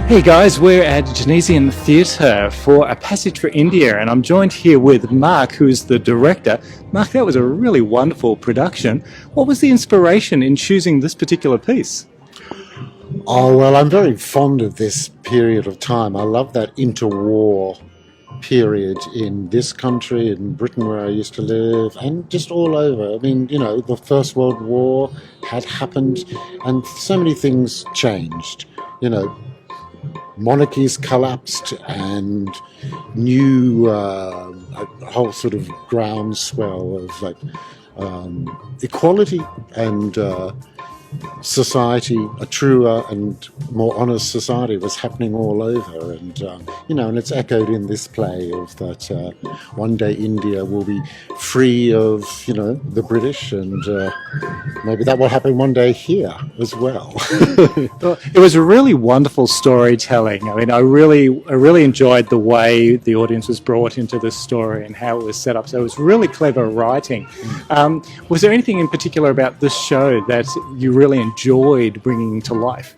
Hey guys, we're at Genesian Theatre for A Passage for India, and I'm joined here with Mark, who's the director. Mark, that was a really wonderful production. What was the inspiration in choosing this particular piece? Oh, well, I'm very fond of this period of time. I love that interwar period in this country, in Britain where I used to live, and just all over. I mean, the First World War had happened, and so many things changed. Monarchies collapsed, and new a whole sort of groundswell of equality and society, a truer and more honest society was happening all over, and and it's echoed in this play of that one day India will be free of the British, and maybe that will happen one day here as well. Well, it was a really wonderful storytelling. I mean, I really enjoyed the way the audience was brought into the story and how it was set up. So it was really clever writing. Was there anything in particular about this show that you really enjoyed bringing to life?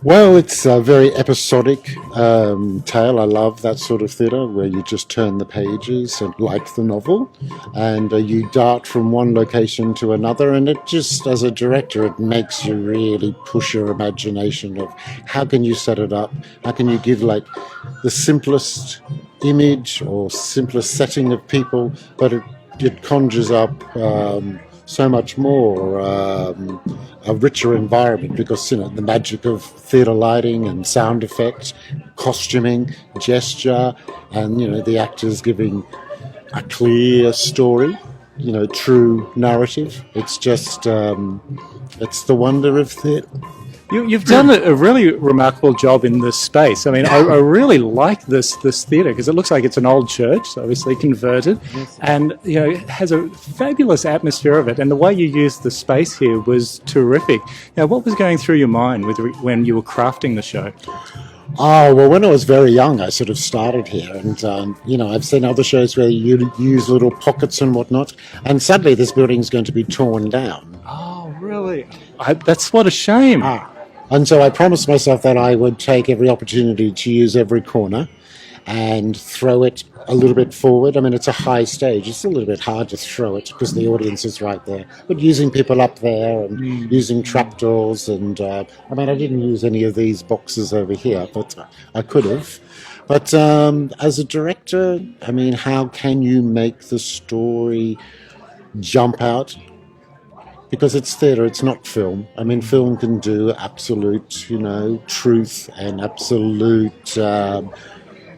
Well, it's a very episodic tale. I love that sort of theatre where you just turn the pages and like the novel, and you dart from one location to another, and it just, as a director, it makes you really push your imagination of how can you set it up, how can you give the simplest image or simplest setting of people, but it conjures up so much more, a richer environment, because the magic of theatre lighting and sound effects, costuming, gesture, and the actors giving a clear story, true narrative. It's just it's the wonder of theatre. You've done a really remarkable job in this space. I mean, I really like this theatre because it looks like it's an old church, obviously converted, and it has a fabulous atmosphere of it. And the way you used the space here was terrific. What was going through your mind when you were crafting the show? Oh, well, when I was very young, I sort of started here, and I've seen other shows where you use little pockets and whatnot, and suddenly this building's going to be torn down. Oh, really? That's what a shame. And so I promised myself that I would take every opportunity to use every corner and throw it a little bit forward. I mean, it's a high stage. It's a little bit hard to throw it because the audience is right there. But using people up there and using trapdoors, and I didn't use any of these boxes over here, but I could have. But as a director, how can you make the story jump out? Because it's theatre, it's not film. Film can do absolute, truth and absolute,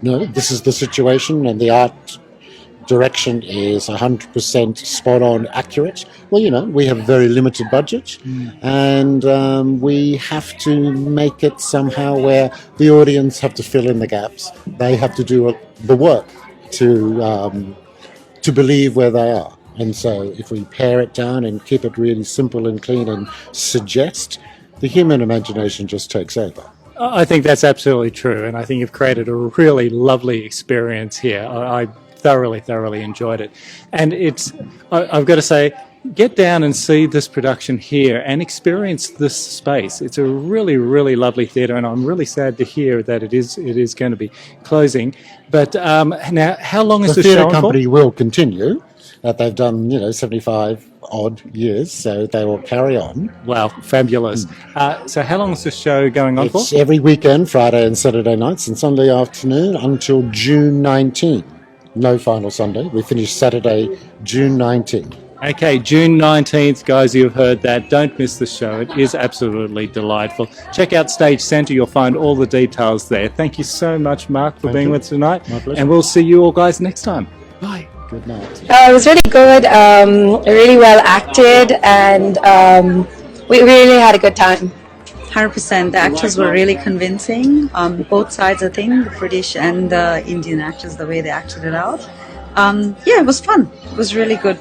this is the situation, and the art direction is 100% spot on accurate. Well, we have a very limited budget, and we have to make it somehow where the audience have to fill in the gaps. They have to do the work to believe where they are. And so if we pare it down and keep it really simple and clean and suggest, the human imagination just takes over. I think that's absolutely true, and I think you've created a really lovely experience here. I thoroughly enjoyed it. And I've got to say, get down and see this production here and experience this space. It's a really lovely theatre, and I'm really sad to hear that it is going to be closing. But now, how long is the show on for? The theatre company will continue. That they've done, 75 odd years, so they will carry on. Wow, fabulous. So how long is the show going on for? It's every weekend, Friday and Saturday nights and Sunday afternoon until June 19. No final Sunday. We finish Saturday, June 19. Okay, June 19th, guys, you've heard that. Don't miss the show. It is absolutely delightful. Check out Stage Centre. You'll find all the details there. Thank you so much, Mark, for being with us tonight. My pleasure. And we'll see you all guys next time. Bye. Good night. It was really good, really well acted, and we really had a good time. 100%. The actors were really convincing. Both sides, I think, the British and the Indian actors, the way they acted it out. It was fun. It was really good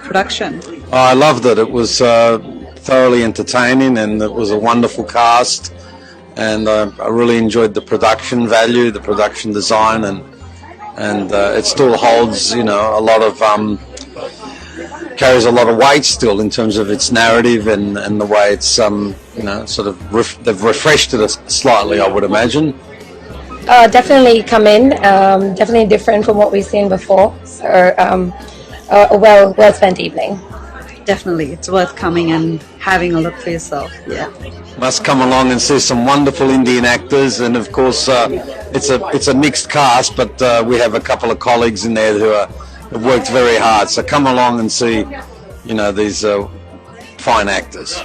production. I loved it. It was thoroughly entertaining, and it was a wonderful cast. And I really enjoyed the production value, the production design, and it still holds, a lot of carries a lot of weight still in terms of its narrative and the way it's sort of they've refreshed it slightly, I would imagine. Definitely come in. Definitely different from what we've seen before. So a well spent evening. Definitely, it's worth coming and having a look for yourself. Yeah. Must come along and see some wonderful Indian actors, and of course it's a mixed cast, but we have a couple of colleagues in there who have worked very hard. So come along and see, these fine actors.